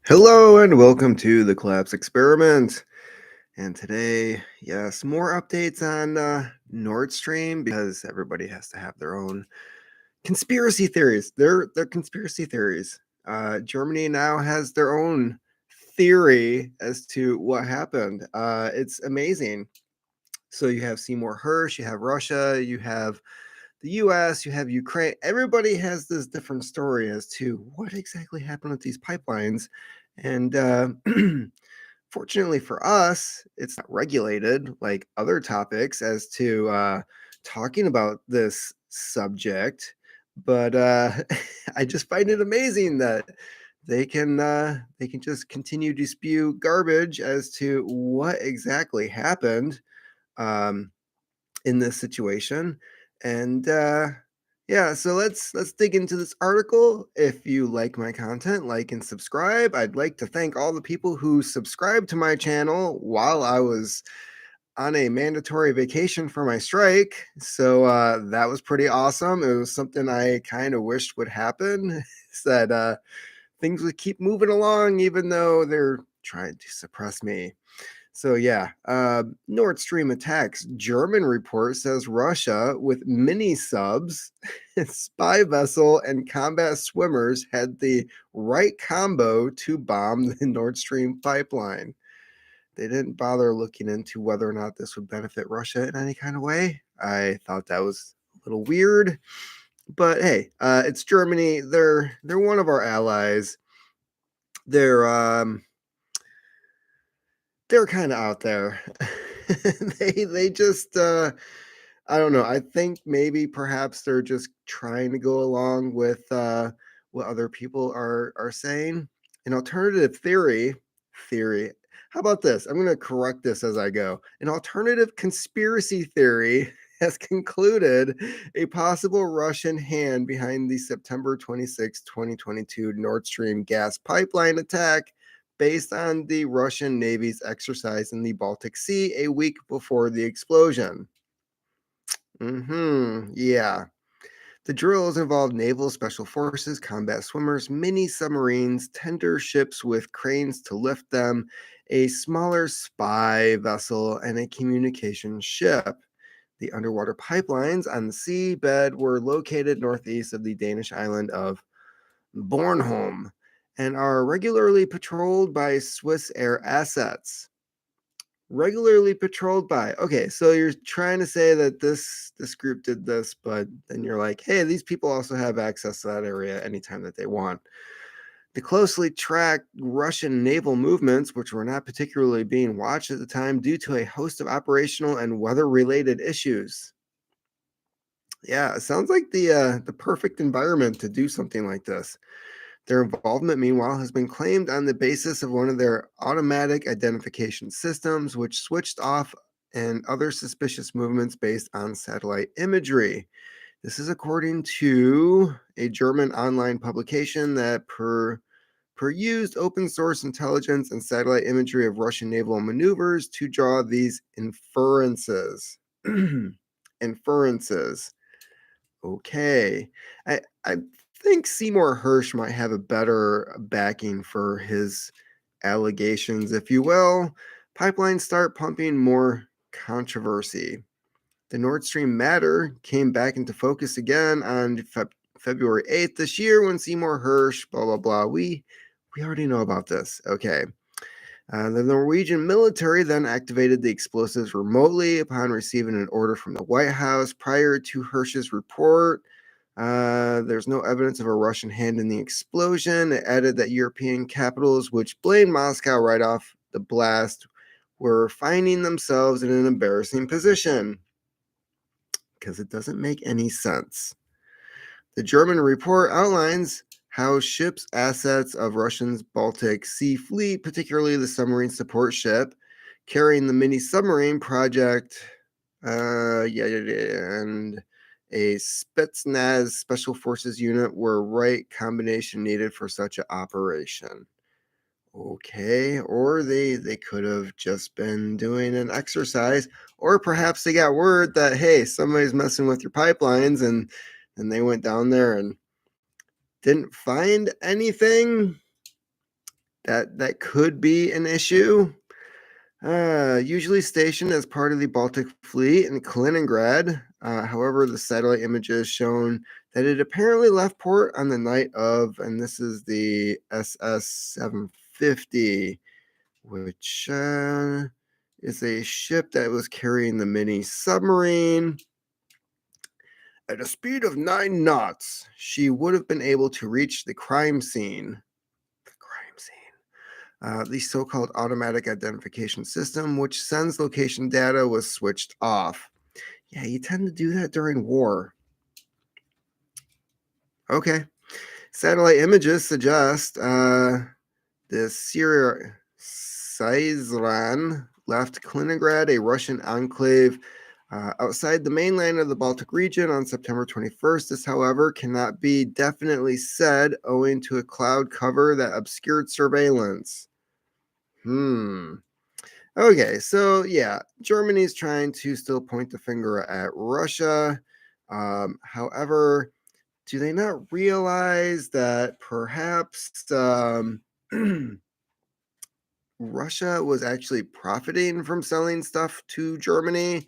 Hello and welcome to the Collapse Experiment. And today, yes, more updates on Nord Stream because everybody has to have their own conspiracy theories. They're conspiracy theories. Germany now has their own theory as to what happened. It's amazing. So you have Seymour Hersh, you have Russia, you have the US, you have Ukraine. Everybody has this different story as to what exactly happened with these pipelines. And fortunately for us, it's not regulated like other topics as to talking about this subject. But I just find it amazing that they can just continue to spew garbage as to what exactly happened. Um, in this situation. And yeah, so let's dig into this article. If you like my content, like and subscribe. I'd like to thank all the people who subscribed to my channel while I was on a mandatory vacation for my strike. So that was pretty awesome. It was something I kind of wished would happen. Is that things would keep moving along even though they're trying to suppress me. So yeah, Nord Stream attacks. German report says Russia with mini subs, spy vessel, and combat swimmers had the right combo to bomb the Nord Stream pipeline. They didn't bother looking into whether or not this would benefit Russia in any kind of way. I thought that was a little weird, but hey, it's Germany. They're one of our allies. They're they're kind of out there. They just I don't know. I think maybe perhaps they're just trying to go along with what other people are saying. An alternative theory. How about this? I'm going to correct this as I go. An alternative conspiracy theory has concluded a possible Russian hand behind the September 26, 2022 Nord Stream gas pipeline attack based on the Russian Navy's exercise in the Baltic Sea a week before the explosion. Yeah. The drills involved naval special forces, combat swimmers, mini submarines, tender ships with cranes to lift them, a smaller spy vessel, and a communication ship. The underwater pipelines on the seabed were located northeast of the Danish island of Bornholm and are regularly patrolled by Swiss air assets. Regularly patrolled by. Okay, so you're trying to say that this group did this, but then you're like, hey, these people also have access to that area anytime that they want. The closely tracked Russian naval movements, which were not particularly being watched at the time due to a host of operational and weather-related issues. Yeah, it sounds like the perfect environment to do something like this. Their involvement, meanwhile, has been claimed on the basis of one of their automatic identification systems, which switched off and other suspicious movements based on satellite imagery. This is according to a German online publication that used open source intelligence and satellite imagery of Russian naval maneuvers to draw these inferences. Inferences. Okay. I think Seymour Hersh might have a better backing for his allegations, if you will. Pipelines start pumping more controversy. The Nord Stream matter came back into focus again on February 8th this year when Seymour Hersh, blah, blah, blah. We already know about this. Okay. The Norwegian military then activated the explosives remotely upon receiving an order from the White House. Prior to Hersh's report, there's no evidence of a Russian hand in the explosion. It added that European capitals, which blamed Moscow right off the blast, were finding themselves in an embarrassing position because it doesn't make any sense. The German report outlines how ships' assets of Russia's Baltic Sea Fleet, particularly the submarine support ship carrying the mini submarine project, and a Spetsnaz special forces unit were right combination needed for such an operation. Okay, or they could have just been doing an exercise, or perhaps they got word that hey, somebody's messing with your pipelines, and they went down there and didn't find anything. that could be an issue. Usually stationed as part of the Baltic Fleet in Kaliningrad. However, the satellite images shown that it apparently left port on the night of, and this is the SS 750, which is a ship that was carrying the mini submarine. At a speed of 9 knots, she would have been able to reach the crime scene. The crime scene. The so-called automatic identification system, which sends location data, was switched off. Yeah, you tend to do that during war. Okay. Satellite images suggest the Syzran left Kaliningrad, a Russian enclave outside the mainland of the Baltic region, on September 21st. This, however, cannot be definitely said owing to a cloud cover that obscured surveillance. Okay, so yeah, Germany's trying to still point the finger at Russia. However, do they not realize that perhaps Russia was actually profiting from selling stuff to Germany?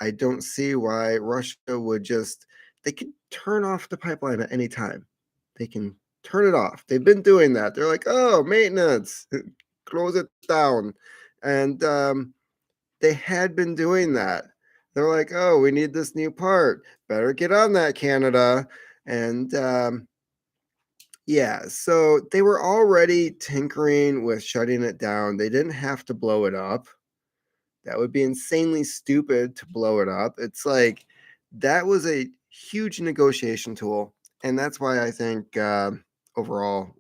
I don't see why Russia would just, they could turn off the pipeline at any time. They can turn it off. They've been doing that. They're like, oh, maintenance, close it down. And they had been doing that. They're like, oh, we need this new part. Better get on that, Canada. And yeah, so they were already tinkering with shutting it down. They didn't have to blow it up. That would be insanely stupid to blow it up. It's like that was a huge negotiation tool. And that's why I think overall,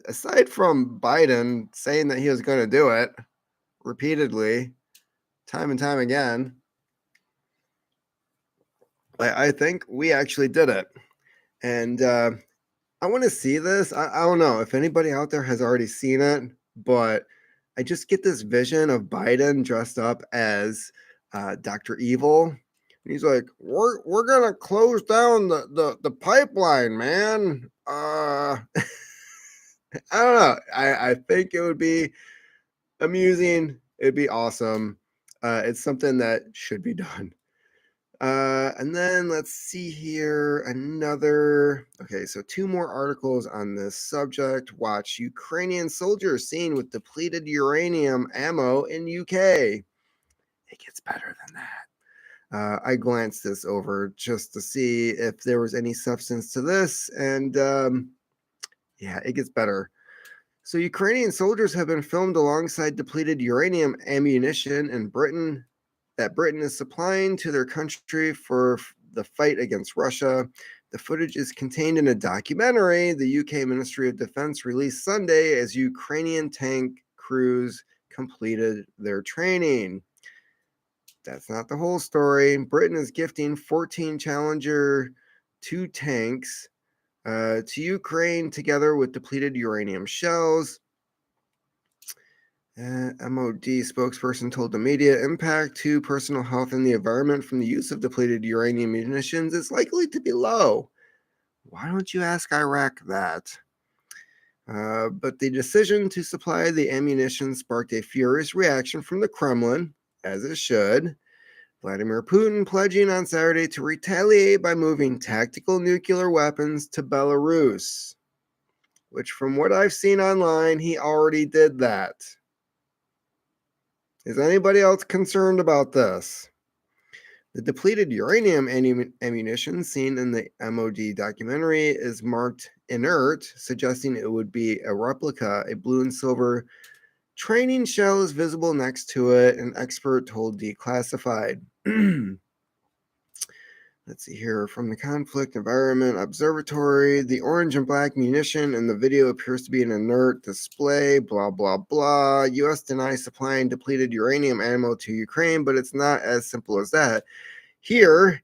aside from Biden saying that he was going to do it repeatedly, time and time again, I think we actually did it. And I want to see this. I don't know if anybody out there has already seen it, but I just get this vision of Biden dressed up as Dr. Evil. And he's like, we're gonna close down the pipeline, man. I don't know. I think it would be amusing. It'd be awesome. It's something that should be done. And then let's see here another. Okay, so two more articles on this subject. Watch Ukrainian soldiers seen with depleted uranium ammo in UK. It gets better than that. I glanced this over just to see if there was any substance to this, and yeah, it gets better. So, Ukrainian soldiers have been filmed alongside depleted uranium ammunition in Britain that Britain is supplying to their country for the fight against Russia. The footage is contained in a documentary the UK Ministry of Defense released Sunday as Ukrainian tank crews completed their training. That's not the whole story. Britain is gifting 14 Challenger 2 tanks to Ukraine together with depleted uranium shells. MOD spokesperson told the media impact to personal health and the environment from the use of depleted uranium munitions is likely to be low. Why don't you ask Iraq that? But the decision to supply the ammunition sparked a furious reaction from the Kremlin, as it should. Vladimir Putin pledging on Saturday to retaliate by moving tactical nuclear weapons to Belarus, which, from what I've seen online, he already did that. Is anybody else concerned about this? The depleted uranium ammunition seen in the MOD documentary is marked inert, suggesting it would be a replica. A blue and silver training shell is visible next to it, an expert told Declassified. Let's see here. From the Conflict Environment Observatory, the orange and black munition in the video appears to be an inert display, blah, blah, blah. U.S. denies supplying depleted uranium ammo to Ukraine, but it's not as simple as that. Here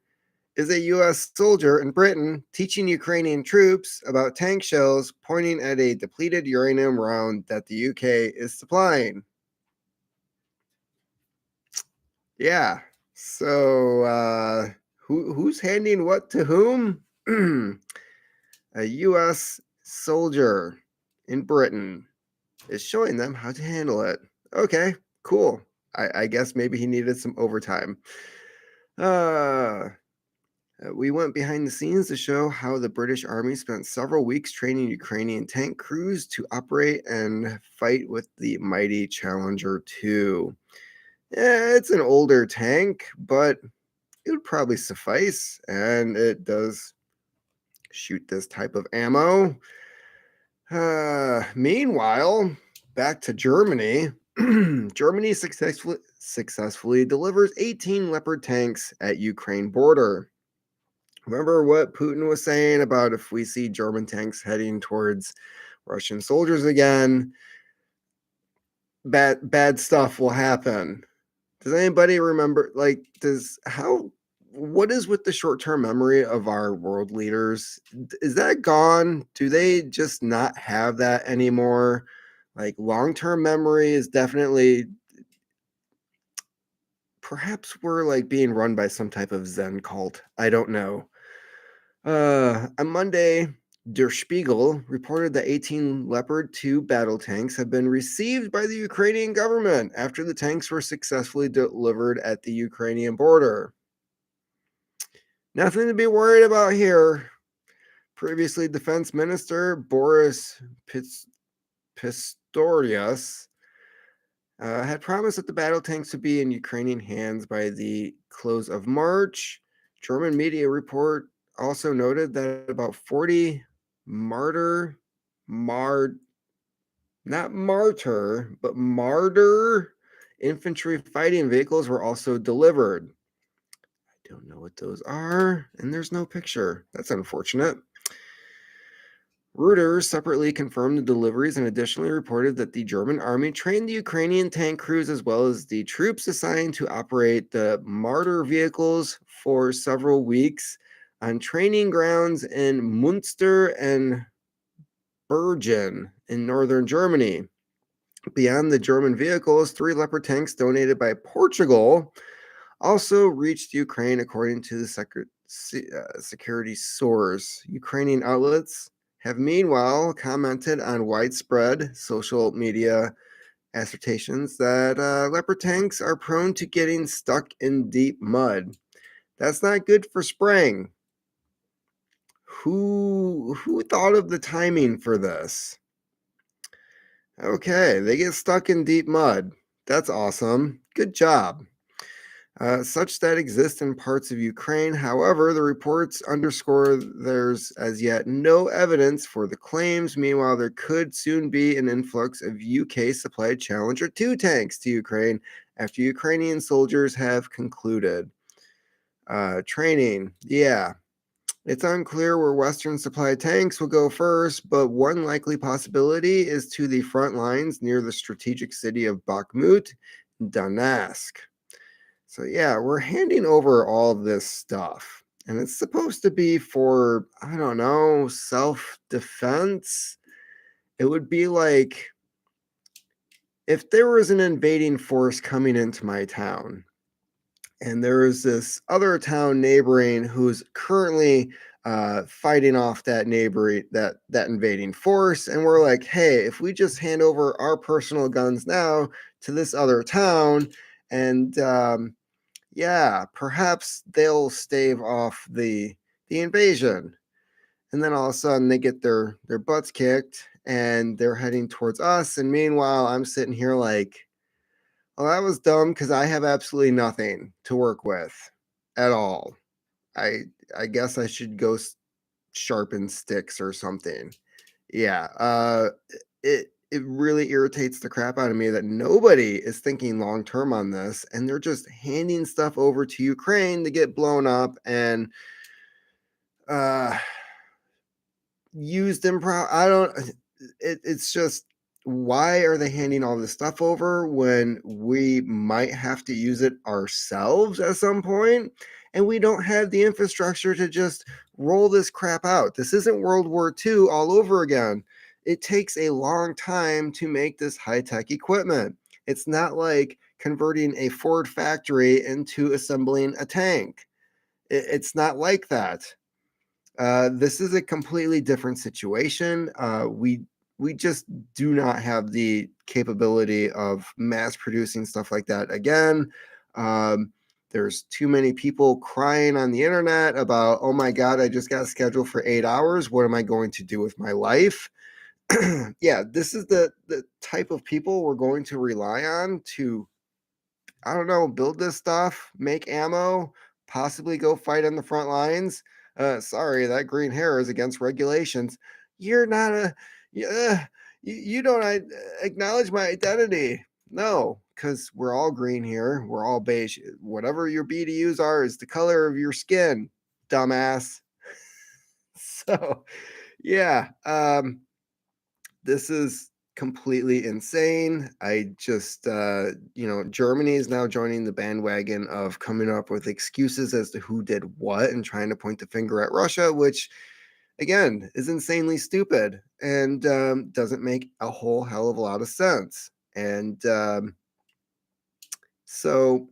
is a U.S. soldier in Britain teaching Ukrainian troops about tank shells, pointing at a depleted uranium round that the UK is supplying. Yeah. So, who's handing what to whom? A U.S. soldier in Britain is showing them how to handle it. Okay, cool. I guess maybe he needed some overtime. Uh, we went behind the scenes to show how the British Army spent several weeks training Ukrainian tank crews to operate and fight with the mighty Challenger 2. Yeah, it's an older tank, but it would probably suffice, and it does shoot this type of ammo. Meanwhile, back to Germany. Germany successfully delivers 18 Leopard tanks at Ukraine border. Remember what Putin was saying about if we see German tanks heading towards Russian soldiers again, bad stuff will happen. Does anybody remember, like, what is with the short-term memory of our world leaders? Is that gone? Do they just not have that anymore? Like, long-term memory is definitely, perhaps we're like being run by some type of Zen cult. I don't know. On Monday, Der Spiegel reported that 18 Leopard 2 battle tanks have been received by the Ukrainian government after the tanks were successfully delivered at the Ukrainian border. Nothing to be worried about here. Previously, Defense Minister Boris Pistorius had promised that the battle tanks would be in Ukrainian hands by the close of March. German media report also noted that about 40 martyr, mar, not martyr, but martyr infantry fighting vehicles were also delivered. I don't know what those are, and there's no picture. That's unfortunate. Reuters separately confirmed the deliveries and additionally reported that the German army trained the Ukrainian tank crews as well as the troops assigned to operate the Marder vehicles for several weeks on training grounds in Munster and Bergen in northern Germany. Beyond the German vehicles, 3 Leopard tanks donated by Portugal also reached Ukraine, according to the security source. Ukrainian outlets have meanwhile commented on widespread social media assertions that Leopard tanks are prone to getting stuck in deep mud. That's not good for spraying. Who thought of the timing for this? Okay, they get stuck in deep mud. That's awesome. Good job. Such that exist in parts of Ukraine. However, the reports underscore there's as yet no evidence for the claims. Meanwhile, there could soon be an influx of UK supplied Challenger 2 tanks to Ukraine after Ukrainian soldiers have concluded training. Yeah, it's unclear where Western supplied tanks will go first, but one likely possibility is to the front lines near the strategic city of Bakhmut, Donetsk. So yeah, we're handing over all this stuff. And it's supposed to be for, I don't know, self-defense. It would be like if there was an invading force coming into my town, and there is this other town neighboring who's currently fighting off that invading force, and we're like, hey, if we just hand over our personal guns now to this other town, and yeah, perhaps they'll stave off the invasion. And then all of a sudden they get their butts kicked and they're heading towards us. And meanwhile, I'm sitting here like, well, that was dumb because I have absolutely nothing to work with at all. I I guess I should go sharpen sticks or something. Yeah, it really irritates the crap out of me that nobody is thinking long term on this, and they're just handing stuff over to Ukraine to get blown up and uh, used improv. I don't. It's just, why are they handing all this stuff over when we might have to use it ourselves at some point, and we don't have the infrastructure to just roll this crap out? This isn't World War II all over again. It takes a long time to make this high-tech equipment. It's not like converting a Ford factory into assembling a tank. It's not like that. This is a completely different situation. We we just do not have the capability of mass producing stuff like that again. Um, there's too many people crying on the internet about, oh my God, I just got scheduled for 8 hours. What am I going to do with my life? Yeah, this is the type of people we're going to rely on to, I don't know, build this stuff, make ammo, possibly go fight on the front lines. Sorry, that green hair is against regulations. You're not a, yeah, you don't acknowledge my identity. No, because we're all green here. We're all beige. Whatever your BDUs are is the color of your skin, dumbass. So, yeah, this is completely insane. I just, Germany is now joining the bandwagon of coming up with excuses as to who did what and trying to point the finger at Russia, which, again, is insanely stupid and doesn't make a whole hell of a lot of sense. And so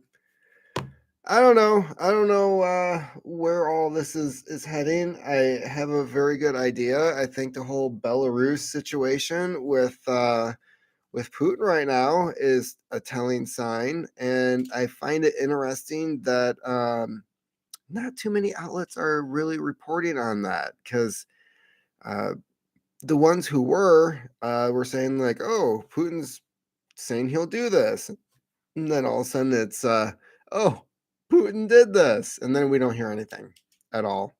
I don't know. I don't know where all this is heading. I have a very good idea. I think the whole Belarus situation with Putin right now is a telling sign, and I find it interesting that not too many outlets are really reporting on that because uh, the ones who were saying like, "Oh, Putin's saying he'll do this," and then all of a sudden it's, "Oh, Putin did this," and then we don't hear anything at all.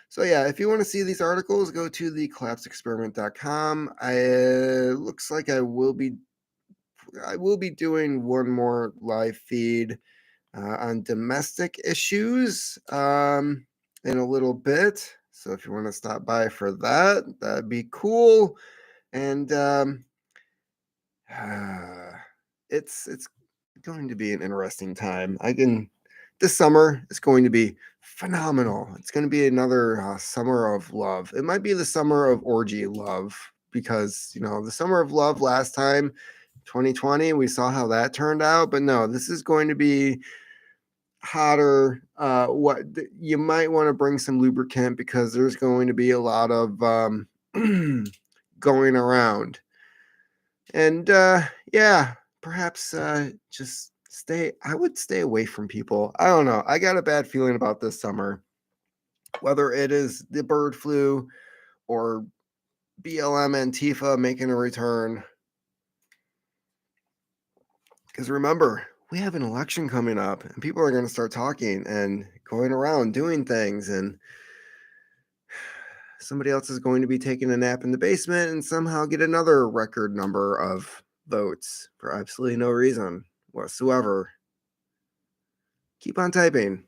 So yeah, if you want to see these articles, go to thecollapseexperiment.com. Looks like I will be doing one more live feed on domestic issues in a little bit. So if you want to stop by for that, that'd be cool. And it's going to be an interesting time. This summer is going to be phenomenal. It's going to be another summer of love. It might be the summer of orgy love because, the summer of love last time, 2020, we saw how that turned out. But no, this is going to be hotter. You might want to bring some lubricant because there's going to be a lot of going around. And yeah, perhaps just I would stay away from people. I don't know. I got a bad feeling about this summer, whether it is the bird flu or BLM Antifa making a return. Because remember, we have an election coming up, and people are going to start talking and going around doing things, and somebody else is going to be taking a nap in the basement and somehow get another record number of votes for absolutely no reason whatsoever. Keep on typing.